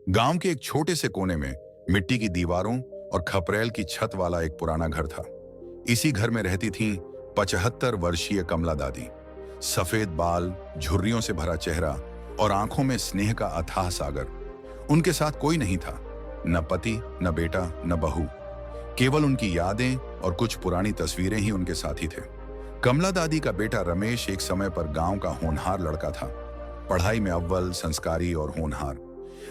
गांव के एक छोटे से कोने में मिट्टी की दीवारों और खपरेल की छत वाला एक पुराना घर था। इसी घर में रहती थीं 75 वर्षीय कमला दादी। सफेद बाल, झुर्रियों से भरा चेहरा और आंखों में स्नेह का अथाह सागर। उनके साथ कोई नहीं था, न पति, न बेटा, न बहू। केवल उनकी यादें और कुछ पुरानी तस्वीरें ही उनके साथी थे। कमला दादी का बेटा रमेश एक समय पर गांव का होनहार लड़का था। पढ़ाई में अव्वल, संस्कारी और होनहार।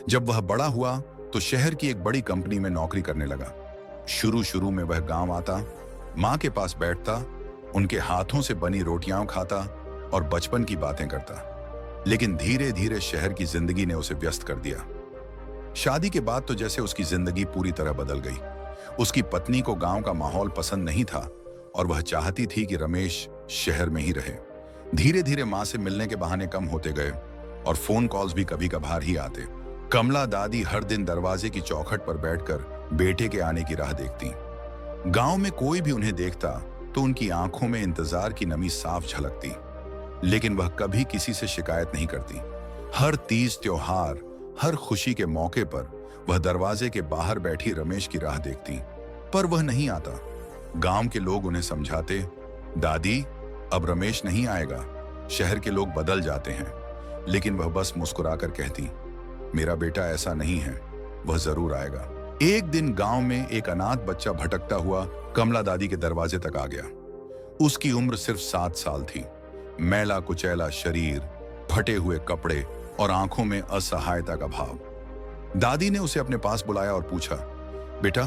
जब वह बड़ा हुआ तो शहर की एक बड़ी कंपनी में नौकरी करने लगा। शुरू शुरू में वह गांव आता, माँ के पास बैठता, उनके हाथों से बनी रोटियां खाता और बचपन की बातें करता। लेकिन धीरे धीरे शहर की जिंदगी ने उसे व्यस्त कर दिया। शादी के बाद तो जैसे उसकी जिंदगी पूरी तरह बदल गई। उसकी पत्नी को गांव का माहौल पसंद नहीं था और वह चाहती थी कि रमेश शहर में ही रहे। धीरे धीरे माँ से मिलने के बहाने कम होते गए और फोन कॉल्स भी कभी कभार ही आते। कमला दादी हर दिन दरवाजे की चौखट पर बैठकर बेटे के आने की राह देखती। गांव में कोई भी उन्हें देखता तो उनकी आंखों में इंतजार की नमी साफ झलकती। लेकिन वह कभी किसी से शिकायत नहीं करती। हर तीज त्योहार, हर खुशी के मौके पर वह दरवाजे के बाहर बैठी रमेश की राह देखती, पर वह नहीं आता। गांव के लोग उन्हें समझाते, दादी अब रमेश नहीं आएगा, शहर के लोग बदल जाते हैं। लेकिन वह बस मुस्कुराकर कहती, मेरा बेटा ऐसा नहीं है, वह जरूर आएगा। एक दिन गांव में एक अनाथ बच्चा भटकता हुआ कमला दादी के दरवाजे तक आ गया। उसकी उम्र सिर्फ 7 साल थी। मैला कुचैला शरीर, फटे हुए कपड़े और आंखों में असहायता का भाव। दादी ने उसे अपने पास बुलाया और पूछा, बेटा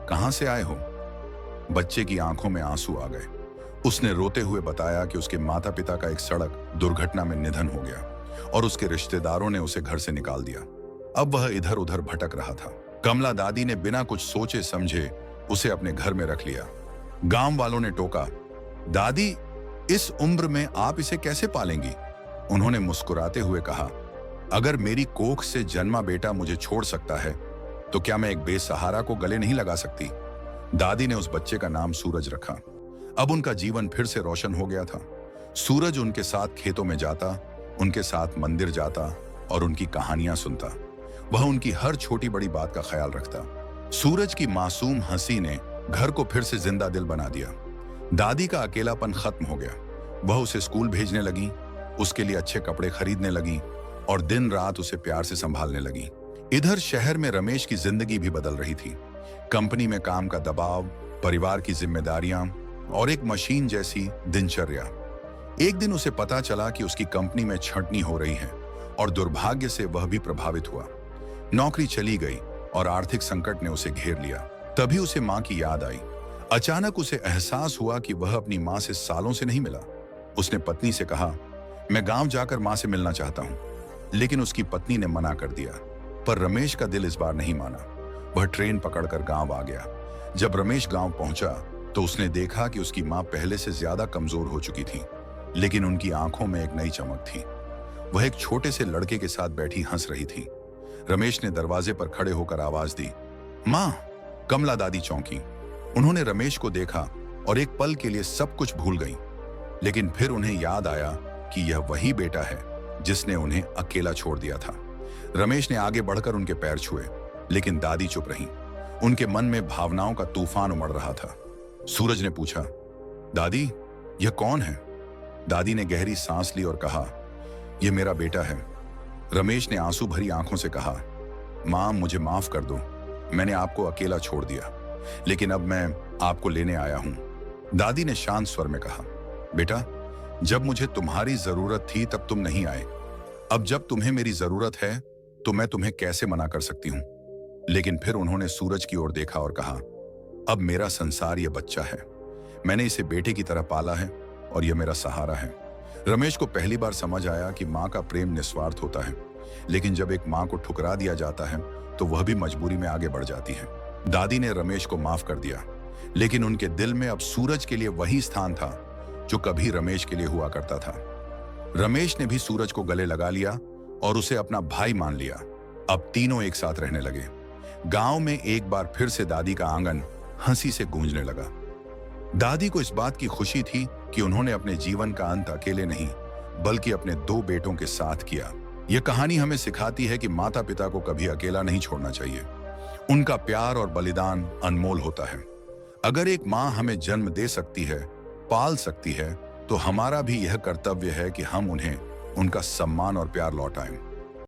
कहां से आए हो? बच्चे की आंखों में आंसू आ गए। उसने रोते हुए बताया कि उसके माता पिता का एक सड़क दुर्घटना में निधन हो गया और उसके रिश्तेदारों ने उसे घर से निकाल दिया। अब वह इधर उधर भटक रहा था। कमला दादी ने बिना कुछ सोचे समझे उसे अपने घर में रख लिया। गांव वालों ने टोका, दादी इस उम्र में आप इसे कैसे पालेंगी? उन्होंने मुस्कुराते हुए कहा, अगर मेरी कोख से जन्मा बेटा मुझे छोड़ सकता है तो क्या मैं एक बेसहारा को गले नहीं लगा सकती? दादी ने उस बच्चे का नाम सूरज रखा। अब उनका जीवन फिर से रोशन हो गया था। सूरज उनके साथ खेतों में जाता, उनके साथ मंदिर जाता और उनकी कहानियां सुनता। वह उनकी हर छोटी बड़ी बात का ख्याल रखता। सूरज की मासूम हंसी ने घर को फिर से जिंदा दिल बना दिया। दादी का अकेलापन खत्म हो गया। वह उसे स्कूल भेजने लगी, उसके लिए अच्छे कपड़े खरीदने लगी और दिन रात उसे प्यार से संभालने लगी। इधर शहर में रमेश की जिंदगी भी बदल रही थी। कंपनी में काम का दबाव, परिवार की जिम्मेदारियां और एक मशीन जैसी दिनचर्या। एक दिन उसे पता चला कि उसकी कंपनी में छंटनी हो रही है और दुर्भाग्य से वह भी प्रभावित हुआ। नौकरी चली गई और आर्थिक संकट ने उसे घेर लिया। तभी उसे मां की याद आई। अचानक उसे एहसास हुआ कि वह अपनी मां से सालों से नहीं मिला। उसने पत्नी से कहा, मैं गांव जाकर मां से मिलना चाहता हूं। लेकिन उसकी पत्नी ने मना कर दिया। पर रमेश का दिल इस बार नहीं माना। वह ट्रेन पकड़कर गांव आ गया। जब रमेश गांव पहुंचा तो उसने देखा कि उसकी मां पहले से ज्यादा कमजोर हो चुकी थी, लेकिन उनकी आंखों में एक नई चमक थी। वह एक छोटे से लड़के के साथ बैठी हंस रही थी। रमेश ने दरवाजे पर खड़े होकर आवाज दी, मां। कमला दादी चौंकी। उन्होंने रमेश को देखा और एक पल के लिए सब कुछ भूल गई। लेकिन फिर उन्हें याद आया कि यह वही बेटा है जिसने उन्हें अकेला छोड़ दिया था। रमेश ने आगे बढ़कर उनके पैर छुए, लेकिन दादी चुप रहीं। उनके मन में भावनाओं का तूफान उमड़ रहा था। सूरज ने पूछा, दादी यह कौन है? दादी ने गहरी सांस ली और कहा, यह मेरा बेटा है। रमेश ने आंसू भरी आंखों से कहा, मां मुझे माफ कर दो, मैंने आपको अकेला छोड़ दिया, लेकिन अब मैं आपको लेने आया हूं। दादी ने शांत स्वर में कहा, बेटा जब मुझे तुम्हारी जरूरत थी तब तुम नहीं आए। अब जब तुम्हें मेरी जरूरत है तो मैं तुम्हें कैसे मना कर सकती हूं? लेकिन फिर उन्होंने सूरज की ओर देखा और कहा, अब मेरा संसार यह बच्चा है। मैंने इसे बेटे की तरह पाला है और यह मेरा सहारा है। रमेश को पहली बार समझ आया कि मां का प्रेम निस्वार्थ होता है, लेकिन जब एक मां को ठुकरा दिया जाता है तो वह भी मजबूरी में आगे बढ़ जाती है। दादी ने रमेश को माफ कर दिया, लेकिन उनके दिल में अब सूरज के लिए वही स्थान था जो कभी रमेश के लिए हुआ करता था। रमेश ने भी सूरज को गले लगा लिया और उसे अपना भाई मान लिया। अब तीनों एक साथ रहने लगे। गांव में एक बार फिर से दादी का आंगन हंसी से गूंजने लगा। दादी को इस बात की खुशी थी कि उन्होंने अपने जीवन का अंत अकेले नहीं, बल्कि अपने 2 बेटों के साथ किया। यह कहानी हमें सिखाती है कि माता पिता को कभी अकेला नहीं छोड़ना चाहिए। उनका प्यार और बलिदान अनमोल होता है। अगर एक माँ हमें जन्म दे सकती है, पाल सकती है, तो हमारा भी यह कर्तव्य है कि हम उन्हें उनका सम्मान और प्यार लौटाएं।